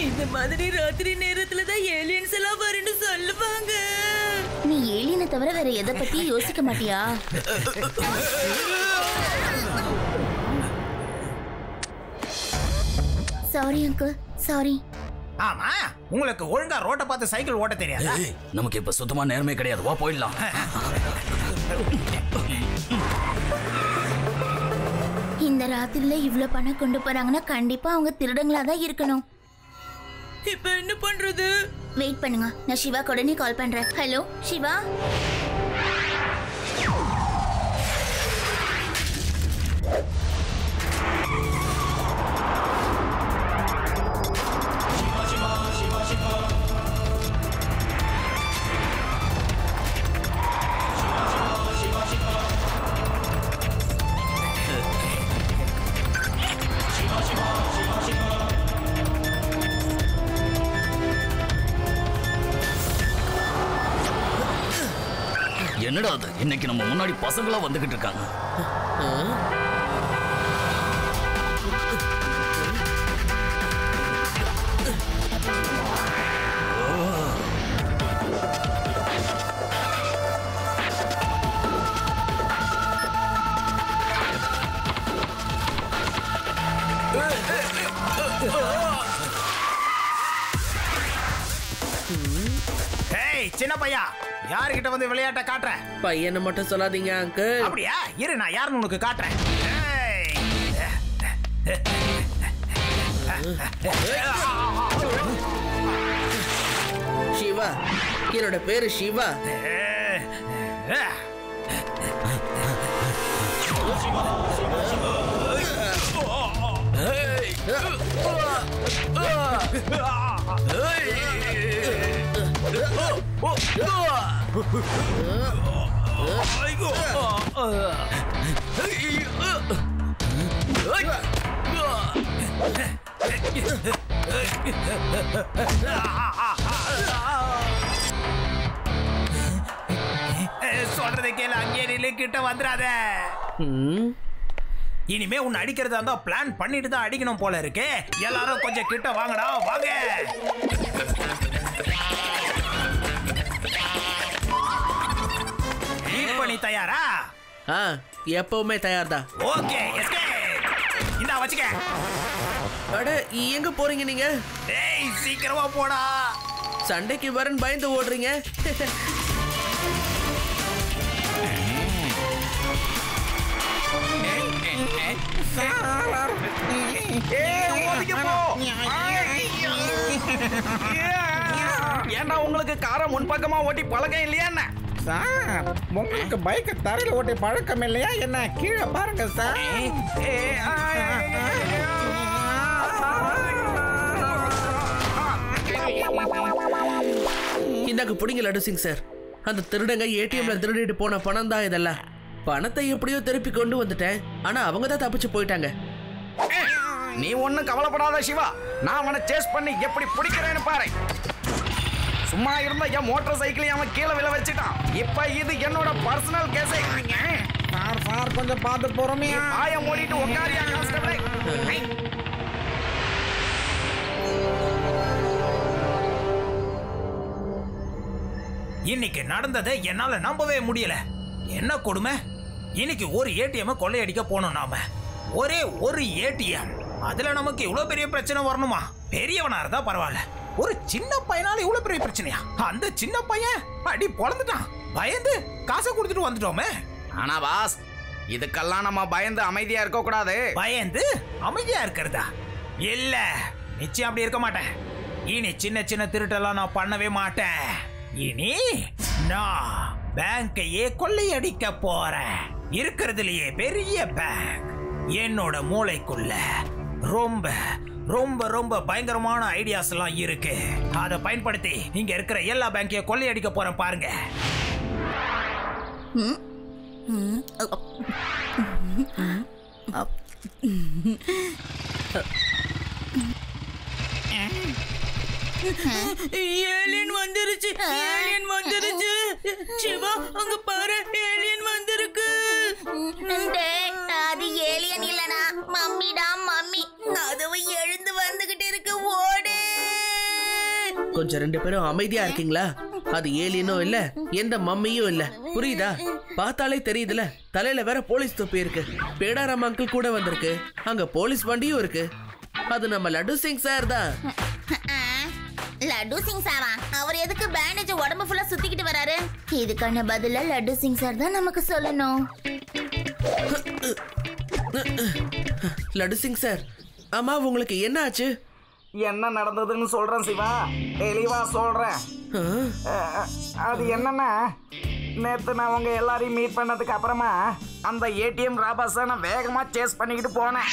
இந்த மாதிரி ராத்திரி நேரத்துல தான் ஏலியன்ஸ் எல்லாம் வரும்னு சொல்லுவாங்க. நீ ஏலியனை தவிர வேற எதை பத்தி யோசிக்க மாட்டியா? Sorry uncle, sorry. ஆமா, உங்களுக்கு ஒழுங்கா ரோட்ட பார்த்து சைக்கிள் ஓட்ட தெரியாதா? நமக்கு இப்ப சுத்தமா நேர்மை கிடையாது, வா போயிடலாம். இந்த ராத்திரில இவ்வளவு பணம் கொண்டு போறாங்கன்னா கண்டிப்பா அவங்க திருடங்களா தான் இருக்கணும். இப்ப என்ன பண்றது? வெயிட் பண்ணுங்க, நான் சிவா உடனே கால் பண்றேன். ஹலோ சிவா. என்னடா அது, இன்னைக்கு நம்ம முன்னாடி பசங்களா வந்துகிட்டு இருக்காங்க. சின்ன பையா, யாருகிட்ட வந்து விளையாட்ட காட்டுற? பையனை மட்டும் சொல்லாதீங்க அங்கிள். அப்படியா? இரு, நான் யாருன்னு உனக்கு காட்டுறேன். சிவா, என்னோட பேரு சிவா. சொல்றதை கேளு, அங்கே நிலை, கிட்ட வந்துடாத. இனிமே உன்னை அடிக்கிறதா இருந்தா பிளான் பண்ணிட்டு தான் அடிக்கணும் போல இருக்கு. எல்லாரும் கொஞ்சம் கிட்ட வாங்கடா, வாங்க. நீ தயாரா? எப்பவுமே தயார் தான். ஓகே, இந்தா வச்சுக்க. அட, எங்க போறீங்க நீங்க? டேய், சீக்கிரமா போடா. சண்டைக்கு வரேன்னு பயந்து ஓடுறீங்க. ஏண்டா உங்களுக்கு காரை முன்பக்கமா ஓட்டி பழக்கம் இல்லையா என்ன? சார், உங்களுக்கு பைக்கை தரையில் ஓட்டி பழக்கம் இல்லையா என்ன? கீழே பாருங்க சார். இந்தாக்கு பிடிங்க லட்டு சிங் சார். அந்த திருடங்க ஏடிஎம்ல திருடிட்டு போன பணம் தான் இதெல்லாம். பணத்தை எப்படியோ திருப்பி கொண்டு வந்துட்டேன். ஆனா அவங்க தான் தப்பிச்சு போயிட்டாங்க. நீ ஒன்னும் கவலைப்படாத சிவா, நான் அவனை சேஸ் பண்ணி எப்படி பிடிக்கிறேன்னு பாரு. சும்மா இருந்த என் மோட்டார் சைக்கிளையும் அவன் கீழே விழ வச்சுட்டான். இப்ப இது என்னோட பர்சனல் கேஸ். சார் கொஞ்சம் பார்த்து போறோமே. ஆய மூடிட்டு உட்காரியா கான்ஸ்டபிள். இன்னைக்கு நடந்ததை என்னால நம்பவே முடியல. என்ன கொடுமை! இன்னைக்கு ஒரு ஏடிஎம் கொள்ளையடிக்க போனோம் நாம. ஒரே ஒரு ஏடிஎம், அதுல நமக்கு இவ்வளவு பெரிய பிரச்சனை வரணுமா? பெரியவனா இருந்தா பரவாயில்ல, ஒரு சின்ன பையனால இவ்வளவு பெரிய பிரச்சனையா? அந்த சின்ன பையன் அடி பொழந்துட்டான். பயந்து காசை கொடுத்துட்டு வந்துட்டோமே. ஆனா பாஸ், இதுக்கெல்லாம் நம்ம பயந்து அமைதியா இருக்க கூடாது. பயந்து அமைதியா இருக்கிறதா? இல்ல, நிச்சயம் அப்படி இருக்க மாட்டேன். இனி சின்ன சின்ன திருட்டெல்லாம் நான் பண்ணவே மாட்டேன். இனி நான் பேங்கையே கொள்ளையடிக்க போறேன். இருக்கிறதுலயே பெரிய பேங்க். என்னோட மூளைக்குள்ள ரொம்ப ரொம்ப ரொம்ப பயங்கரமான ஐடியாஸ் எல்லாம் இருக்கு. அதை பயன்படுத்தி இங்க இருக்கிற எல்லா பேங்கையும் கொள்ளையடிக்க போறேன் பாருங்க. ஏலியன் வந்துருச்சு, ஏலியன் வந்துருச்சு. சிவா, அங்க பாரு, ஏலியன் வந்திருக்கு. மம்மிடா மம்மி, அதுவும் எழுந்து வந்துகிட்டு இருக்கு, ஓடு. கொஞ்சம் 2 பேரும் அமைதியா இருக்கீங்களா? அது ஏலியனும் இல்ல, எந்த மம்மியும் இல்ல, புரியுதா? பார்த்தாலே தெரியுதுல, தலையில வேற போலீஸ் தொப்பி இருக்கு. பேடாராம் அங்கிள் கூட வந்திருக்கு, அங்க போலீஸ் வண்டியும் இருக்கு. அது நம்ம லட்டு சிங் சார் தான். லட்டு சிங் சாரா? அவர் எதுக்கு பேண்டேஜ் உடம்பு ஃபுல்லா சுத்திக்கிட்டு வராரு? இதுக்கான பதில லட்டு சிங் சார் தான் நமக்கு சொல்லணும். லட்டு சிங் சார், ஆமா உங்களுக்கு என்ன ஆச்சு? என்ன நடந்ததுன்னு சொல்றேன் சிவா, தெளிவா சொல்றேன். அது என்னன்னா, நேத்து நான் உங்க எல்லாரையும் மீட் பண்ணதுக்கு அப்புறமா அந்த ஏடிஎம் ராபர்ஸை நான் வேகமா சேஸ் பண்ணிக்கிட்டு போனேன்.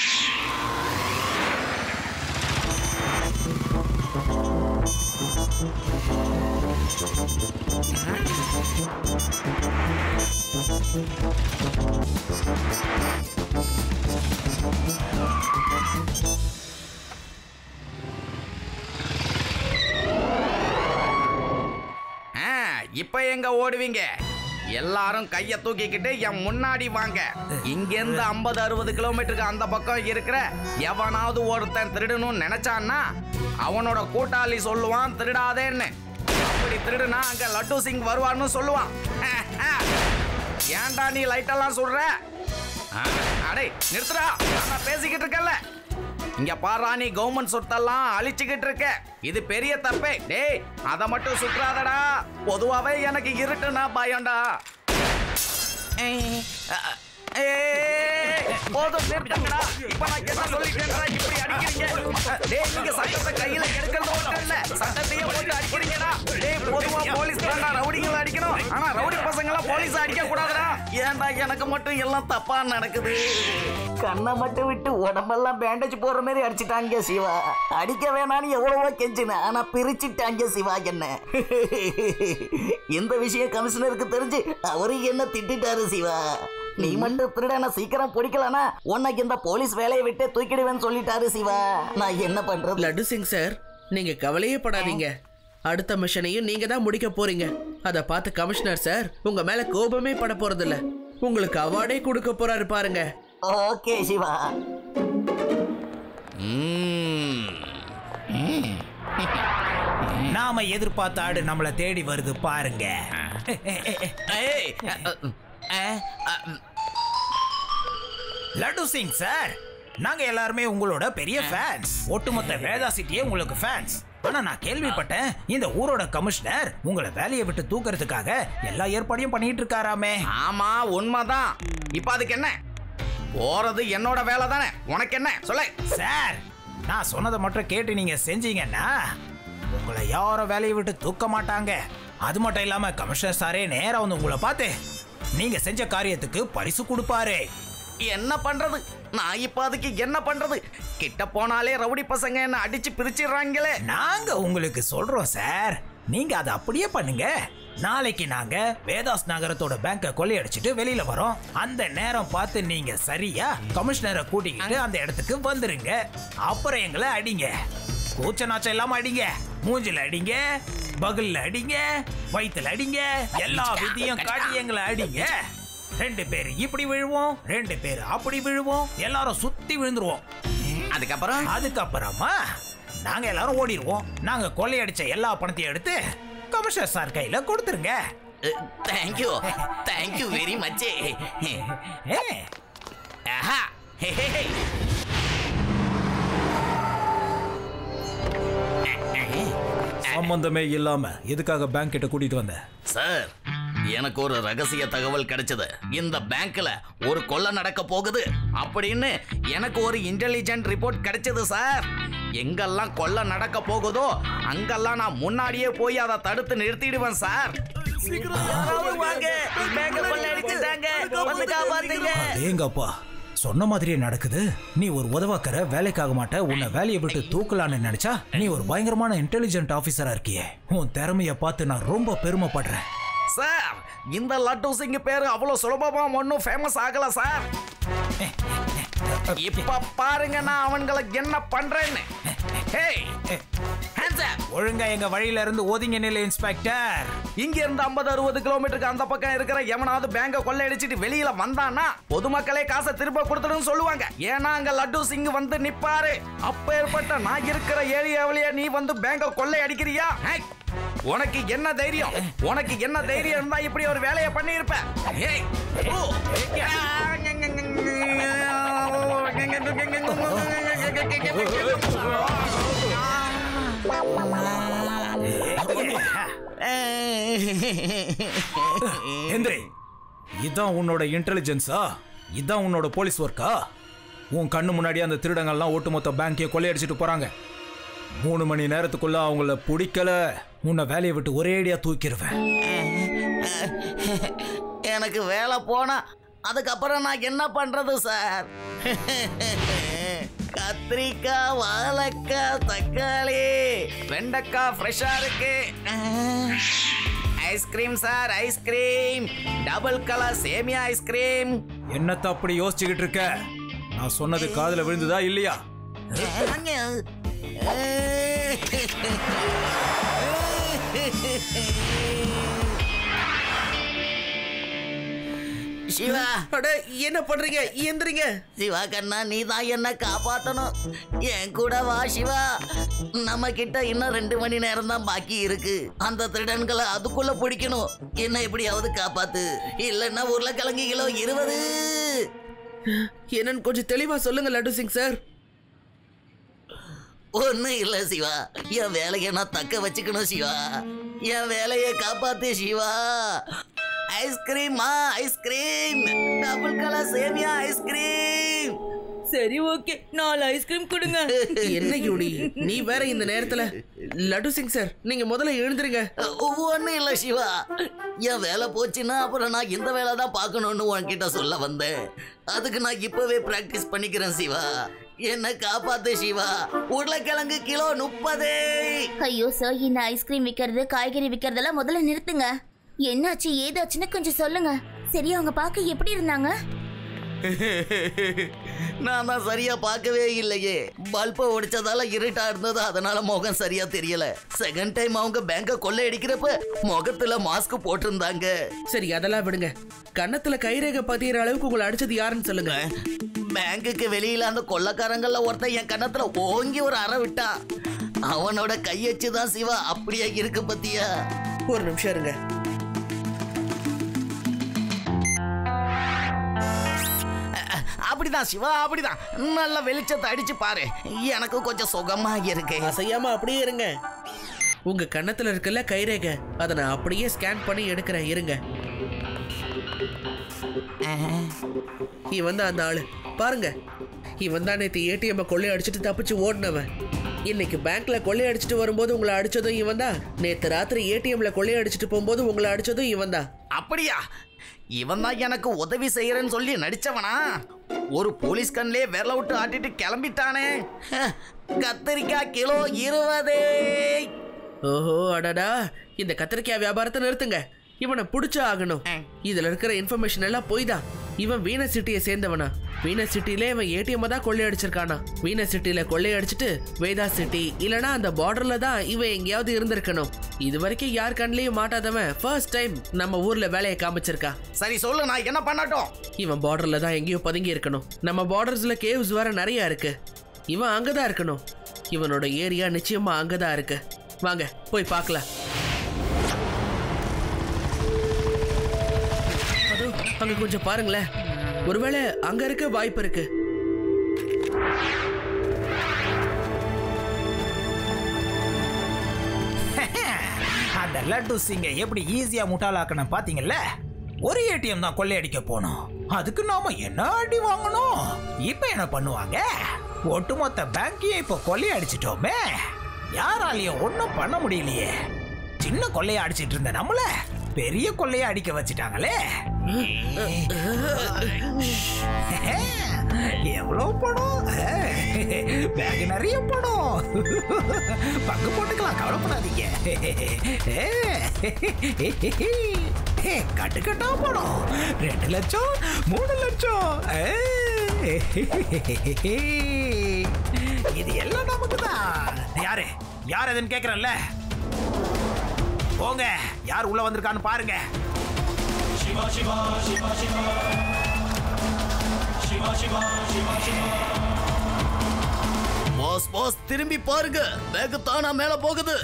இப்ப எங்க ஓடுவீங்க? எல்லாரும் கைய தூக்கிக்கிட்டு என் முன்னாடி வாங்க. இங்கிருந்து 50-60 கிலோமீட்டருக்கு அந்த பக்கம் இருக்கிற எவனாவது ஒருத்தன் திருடணும்னு நினைச்சான்னா அவனோட கூட்டாளி சொல்லுவான் திருடாதேன்னு. அப்படி திருடுனா அங்க லட்டு சிங் வருவான்னு சொல்லுவான். ஏன்டா நீ லைட்டெல்லாம் சொல்ற? அடே நிறுத்துறா, நான் பேசிக்கிட்டு இருக்கல. இங்க பாரா, நீ கவர்மெண்ட் சொத்தெல்லாம் அழிச்சுக்கிட்டு இருக்க. இது பெரிய தப்பே. டேய், அதை மட்டும் சுற்றாதடா. பொதுவாவே எனக்கு இருட்டுனா பயம்டா. போதும் நிறுத்துங்கடா. இப்ப நான் என்ன சொல்லிட்டேன்டா இப்படி அடிக்கிறீங்க? டேய், நீங்க சட்டத்தை கையில எடுக்கிறது மட்டும் இல்ல, சட்டத்தையே போட்டு அடிக்கிறீங்கடா. டேய், பொதுவா போலீஸ் தான்டா ரவுடிகளை அடிக்கணும், ஆனா ரவுடி பசங்களாம் போலீஸ் அடிக்க கூடாதுடா. ஏன்டா எனக்கு மட்டும் எல்லாம் தப்பா நடக்குது? கண்ணை மட்டும் விட்டு உடம்பெல்லாம் பேண்டேஜ் போடுற மாதிரி அடிச்சுட்டாங்க சிவா. அடிக்க வேணான்னு எவ்வளவோ கெஞ்சினேன், ஆனா பிரிச்சுட்டாங்க சிவா என்ன. இந்த விஷயம் கமிஷனருக்கு தெரிஞ்சு அவரு என்ன திட்டாரு சிவா. நீ மட்டும் திருடன சீக்கிரம் பிடிக்கலனா உனக்கு இந்த போலீஸ் வேலையை விட்டு தூக்கிடுவேன்னு சொல்லிட்டாரு சிவா. நான் என்ன பண்றது? லட்டு சிங் சார், நீங்க கவலையே படாதீங்க. அடுத்த மிஷனையும் நீங்க தான் முடிக்க போறீங்க. அத பார்த்து கமிஷனர் சார் உங்க மேல கோபமே பட போறது இல்ல, உங்களுக்கு அவார்டே கொடுக்க போறாரு பாருங்க. ஓகே சிவா. நாம எதிர்பார்த்த ஆடு நம்மள தேடி வருது பாருங்க. லட்டு சிங் சார், நாங்க எல்லாருமே உங்களோட பெரிய ஃபேன்ஸ். ஒட்டுமொத்த வேதா சிட்டியே உங்களுக்கு ஃபேன்ஸ். ஆனா நான் கேள்விப்பட்டேன் இந்த ஊரோட கமிஷனர் உங்களை வேலையை விட்டு தூக்குறதுக்காக எல்லா ஏற்பாடையும் பண்ணிட்டு இருக்காராமே. ஆமா, உண்மைதான். இப்ப அதுக்கு என்ன? போறது என்னோட வேலை தானே, உனக்கு என்ன சொல்ல? சார், நான் சொன்னதை மட்டும் கேட்டு நீங்க செஞ்சீங்கன்னா உங்களை யாரும் வேலையை விட்டு தூக்க மாட்டாங்க. அது மட்டும் இல்லாம கமிஷனர் சாரே நேரா வந்து உங்களை பார்த்து நீங்க செஞ்ச காரியத்துக்கு பரிசு கொடுப்பாரு. என்ன பண்றது? நான் இப்ப அதுக்கு என்ன பண்றது? கிட்ட போனாலே ரவுடி பசங்க என்ன அடிச்சு பிரிச்சிடுறாங்களே. நாங்க உங்களுக்கு சொல்றோம் சார், நீங்க அதை அப்படியே பண்ணுங்க. நாளைக்கு நாங்க வேதாஸ் நகரத்தோட பேங்கை கொள்ளையடிச்சிட்டு வெளியில வரோம். அந்த நேரம் பார்த்து நீங்க சரியா கமிஷனரை கூட்டிக்கிட்டு அந்த இடத்துக்கு வந்துருங்க. அப்புறம் எங்களை அடிங்க, கூச்ச நாச்சம் இல்லாம அடிங்க. மூஞ்சில அடிங்க, பகல்ல அடிங்க, வயிற்றுல அடிங்க, எல்லா விதியும் காட்டி எங்களை அடிங்க. 2 பேர் இப்படி விழுவோம், 2 பேர் அப்படி விழுவோம், எல்லாரும் சுத்தி விழுந்துருவோம். அதுக்கப்புறமா நாங்க எல்லாரும் ஓடிடுவோம். நாங்க கொள்ளையடிச்ச எல்லா பணத்தையும் எடுத்து கமிஷனர் சார் கையில கொடுத்துருங்க. Thank you, thank you very much. சம்பந்தமே இல்லாம எதுக்காக பேங்க் கிட்ட கூட்டிட்டு வந்த? சார், எனக்கு ஒரு ரகசிய தகவல் கிடைச்சது. இந்த பேங்க்ல ஒரு கொள்ளை நடக்க போகுது அப்படின்னு எனக்கு ஒரு இன்டெலிஜென்ட் ரிப்போர்ட் கிடைச்சது சார். எங்கெல்லாம் கொள்ளை நடக்க போகுதோ அங்கெல்லாம் நான் முன்னாடியே போய் அதை தடுத்து நிறுத்திடுவேன் சார். ஏங்கப்பா, சொன்ன மாதிரியே நடக்குது. நீ ஒரு உதவாக்கற, வேலைக்காக மாட்ட. உன்னை வேலையை விட்டு தூக்கலான்னு நினைச்சா நீ ஒரு பயங்கரமான இன்டெலிஜென்ட் ஆபீசரா இருக்கியே. உன் திறமைய பார்த்து நான் ரொம்ப பெருமைப்படுறேன் சார். இந்த லட்டு சிங் பேரு அவ்வளவு சுலபமா ஒன்னும் ஃபேமஸ் ஆகல சார். இப்ப பாருங்க நான் அவங்களுக்கு என்ன பண்றேன்னு. ஹே, hands போலீஸ். ஒழுங்கா எங்க வழியில இருந்து ஒதுங்க நிலை இன்ஸ்பெக்டர். இங்க இருந்து 50-60 கிலோமீட்டருக்கு அந்த பக்கம் இருக்கிற எவனாவது பேங்க கொள்ளையடிச்சிட்டு வெளியில வந்தானா பொதுமக்களே காசை திரும்ப கொடுத்துடும் சொல்லுவாங்க. ஏன்னா அங்க லட்டு சிங் வந்து நிப்பாரு. அப்பேற்பட்ட நான் இருக்கிற ஏரியாவிலேயே நீ வந்து பேங்க கொள்ளையடிக்கிறியா? உனக்கு என்ன தைரியம்? உனக்கு என்ன தைரியம் இருந்தா இப்படி ஒரு வேலையை பண்ணி இருப்ப? இதான் உன்னோட இன்டெலிஜென்ஸா? இதான் உன்னோட போலீஸ் ஒர்க்கா? உன் கண்ணு முன்னாடி அந்த திருடங்கள்லாம் ஒட்டுமொத்த பேங்கே கொள்ளையடிச்சிட்டு போறாங்க. 3 மணி நேரத்துக்குள்ள அவங்கள பிடிக்கல உன்னை வேலையை விட்டு ஒரேடியா தூக்கிடுவேன். எனக்கு வேலை போனா அதுக்கப்புறம் நான் என்ன பண்றது சார்? கத்திரிக்காய், வாழைக்காய், தக்காளி, வெண்டைக்காய் ஃப்ரெஷ்ஷா இருக்கு. Ice cream sir, ice cream, double colour சேமியா ஐஸ்கிரீம். என்னத்த அப்படி யோசிச்சுக்கிட்டு இருக்க? நான் சொன்னது காதுல விழுந்துதா இல்லையா? சிவா, என்ன பண்றீங்க? எந்திரிங்க. சிவா கண்ணா, நீ தான் என்ன காப்பாத்தணும். என் கூட வா சிவா. நம்ம கிட்ட இன்னும் 2 மணி நேரம் தான் பாக்கி இருக்கு. அந்த திருடன்களை அதுக்குள்ள பிடிக்கணும். என்ன எப்படியாவது காப்பாத்து, இல்லன்னா உருளைக்கிழங்கு கிலோ 20. என்னன்னு கொஞ்சம் தெளிவா சொல்லுங்க லட்டு சிங் சார். ஒன்னும் இல்ல சிவா, என் வேலையை நான் தக்க வச்சுக்கணும் சிவா. என் வேலையை காப்பாத்து சிவா. ஐஸ்கிரீமா, ஐஸ்கிரீம், டபுள் கலர் சேமியா ஐஸ்கிரீம். சரி, ஓகே, 4 ஐஸ்கிரீம் கொடுங்க. என்ன யூடி, நீ வேற இந்த நேரத்துல? லட்டு சிங் சார், நீங்க முதல்ல எழுந்துருங்க. ஒன்னும் இல்ல சிவா, என் வேலை போச்சுன்னா அப்புறம் நான் இந்த வேலை தான் பார்க்கணும்னு உன்கிட்ட சொல்ல வந்தேன். அதுக்கு நான் இப்பவே பிராக்டிஸ் பண்ணிக்கிறேன் சிவா. என்ன காப்பாத்து சிவா. உருளைக்கிழங்கு கிலோ 30. ஐயோ சார், இந்த ஐஸ்கிரீம் விற்கிறது, காய்கறி விற்கிறதெல்லாம் முதல்ல நிறுத்துங்க. என்னாச்சு ஏதாச்சுன்னு கொஞ்சம் சொல்லுங்க. சரி, அவங்க பார்க்க எப்படி இருந்தாங்க? நான் தான் சரியா பார்க்கவே இல்லையே. பல்பை உடைச்சதால இருட்டா இருந்தது, அதனால முகம் சரியா தெரியல. செகண்ட் டைம் அவங்க பேங்க கொள்ளையடிக்கிறப்ப முகத்துல மாஸ்க் போட்டிருந்தாங்க. சரி, அதெல்லாம் விடுங்க. கன்னத்துல கைரேகை பதிகிற அளவுக்கு உங்களை அடிச்சது யாருன்னு சொல்லுங்க. பேங்குக்கு வெளியில அந்த கொள்ளைக்காரங்கள்ல ஒருத்தன் என் கன்னத்துல ஓங்கி ஒரு அறை விட்டான். அவனோட கையச்சுதான் சிவா அப்படியே இருக்கு பத்தியா. ஒரு நிமிஷம் இருங்க. அப்படிதான் சிவா, அப்படிதான். நல்ல வெளிச்சத்தை அடிச்சு பாரு, எனக்கு கொஞ்சம் சுகமா இருக்கு. அசையாம அப்படியே இருங்க. உங்க கன்னத்துல இருக்கல கைரேகை, அதை நான் அப்படியே ஸ்கேன் பண்ணி எடுக்கிறேன். இருங்க. இவன் தான் அந்த ஆளு பாருங்க. இவன் தான் நேற்று ஏடிஎம் கொள்ளை அடிச்சுட்டு தப்பிச்சு ஓடினவன். இன்னைக்கு பேங்க்ல கொள்ளை அடிச்சுட்டு வரும்போது உங்களை அடிச்சதும் இவன் தான். நேற்று ராத்திரி ஏடிஎம்ல கொள்ளை அடிச்சுட்டு போகும்போது உங்களை அடிச்சதும் இவன் தான். அப்படியா? இவன் தான் எனக்கு உதவி செய்யறேன்னு சொல்லி நடிச்சவனா? ஒரு போலீஸ் கண்ணிலே விரல விட்டு ஆட்டிட்டு கிளம்பிட்டானே. கத்திரிக்காய் கிலோ 20. ஓஹோ, அடடா. இந்த கத்திரிக்காய் வியாபாரத்தை நிறுத்துங்க. இவனை பிடிச்சா ஆகணும். இதுல இருக்கிற இன்ஃபர்மேஷன் எல்லாம் போய் தான். இவன் வீனஸ் சிட்டியை சேர்ந்தவனா? வீனஸ் சிட்டில இவன் ஏடிஎம் தான் கொள்ளையடிச்சிருக்கானா? வீனஸ் சிட்டில கொள்ளையடிச்சிட்டு வேதா சிட்டி இல்லனா அந்த பார்டர்ல தான் இவன் எங்கேயாவது இருந்திருக்கணும். இது வரைக்கும் யார் கண்ணிலையும் மாட்டாதவன் ஃபர்ஸ்ட் டைம் நம்ம ஊர்ல வேலையை காமிச்சிருக்கா. சரி சொல்லு, நான் என்ன பண்ணட்டும்? இவன் பார்டர்ல தான் எங்கேயோ பதுங்கி இருக்கணும். நம்ம பார்டர்ஸ்ல கேவ்ஸ் வேற நிறைய இருக்கு. இவன் அங்கதான் இருக்கணும். இவனோட ஏரியா நிச்சயமா அங்கதான் இருக்கு. வாங்க போய் பார்க்கலாம். அங்க கொஞ்சம் பாருங்களேன். ஒருவேளை அங்க இருக்க வாய்ப்பு இருக்கு. அந்த லட்டு சிங்க எப்படி ஈஸியா முட்டாளாக்கணும் பாத்தீங்கல்ல? ஒரு ஏடிஎம் தான் கொள்ளையடிக்க போனோம், அதுக்கு நாம என்ன அடி வாங்கணும்? இப்ப என்ன பண்ணுவாங்க? ஒட்டுமொத்த பேங்கையும் இப்ப கொள்ளையடிச்சிட்டோமே. யாராலையும் ஒன்னும் பண்ண முடியலையே. சின்ன கொள்ளைய அடிச்சிட்டு இருந்த நம்மள பெரிய கொள்ளைய அடிக்க வச்சிட்டாங்களே. எவ்வளவு பணம்? பேக் நிறைய பணம். பங்கு போட்டுக்கலாம், கவலைப்படாதீங்க. கட்டு கட்டா பணம். 2 லட்சம் 3 லட்சம். இது எல்லாம் நமக்கு தான். யாரு யார் அதுன்னு கேக்குறேன்ல. போங்க, யார் உள்ள வந்திருக்கான்னு பாருங்க. பாஸ் பாஸ் திரும்பி பாருங்க, பேக் தானா மேல போகுது.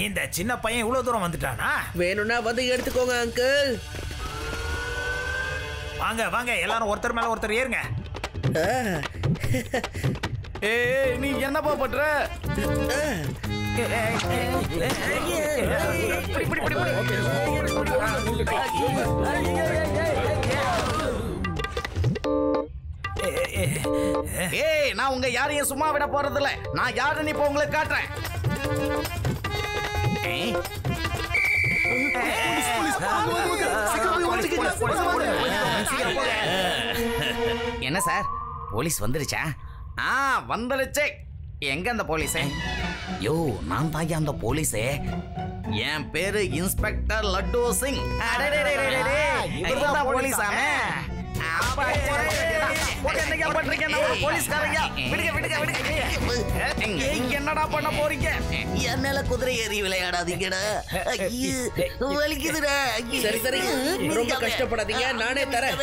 இந்த சின்ன பையன் இவ்வளவு தூரம் வந்துட்டானா? வேணும்னா வந்து எடுத்துக்கோங்க அங்கிள். வாங்க வாங்க, எல்லாரும் ஒருத்தர் மேல ஒருத்தர் ஏறுங்க. ஏய் நீ என்னப்பா பண்ற? ஏய் நான் உங்க யாரையும் சும்மா விட போறதில்ல. நான் யாருன்னு இப்ப உங்களுக்கு காட்டுறேன். என்ன சார், போலீஸ் வந்துருச்சா? வந்துருச்சு. எங்க அந்த போலீஸே? யோ நான் தான் அந்த போலீஸே. என் பேரு இன்ஸ்பெக்டர் லட்டு சிங். இவர்தான் போலீஸாமே. என்னடா பண்ண போறீங்க? என் மேல குதிரை ஏறி விளையாடாதீங்கடா, வலிக்குதுடா. சரி சரி, ரொம்ப கஷ்டப்படாதீங்க, நானே தரேன்.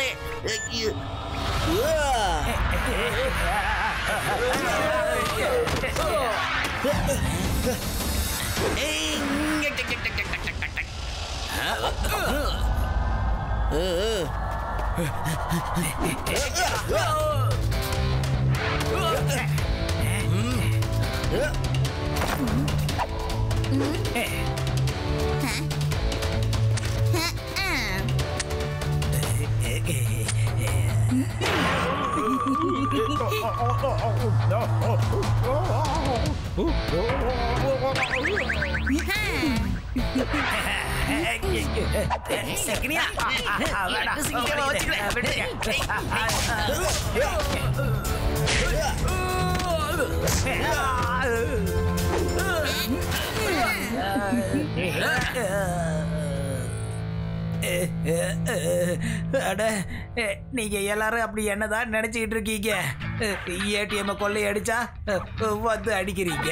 நீங்க எல்லாரும் அப்படி என்னதான் நினைச்சுக்கிட்டு இருக்கீங்க? ஏடிஎம் கொள்ளையடிச்சா வந்து அடிக்கிறீங்க,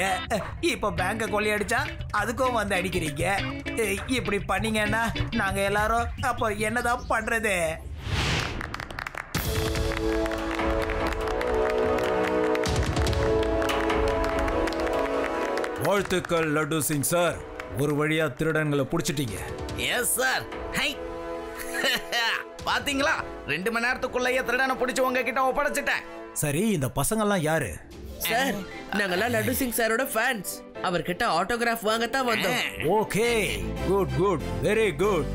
இப்ப பேங்க கொள்ளையடிச்சா அதுக்கும் வந்து அடிக்கிறீங்க. இப்படி பண்ணீங்கன்னா நாங்க எல்லாரும் அப்போ என்னதான் பண்றது? வாழ்த்துக்கள் லட்டு சிங் சார், ஒரு வழியா திருடன்களை புடிச்சிட்டீங்க. Yes sir. ஹை பாத்தீங்களா, 2 மணி நேரத்துக்குள்ளேயே திருடனை பிடிச்சு உங்ககிட்ட ஒப்படைச்சிட்டேன். சரி, இந்த பசங்கள்லாம் யாரு? சார், நாங்கெல்லாம் லட்டு சிங் சாரோட ஃபேன்ஸ். அவர்கிட்ட ஆட்டோகிராஃப் வாங்கத்தான் வந்தோம். Okay, good good, very good.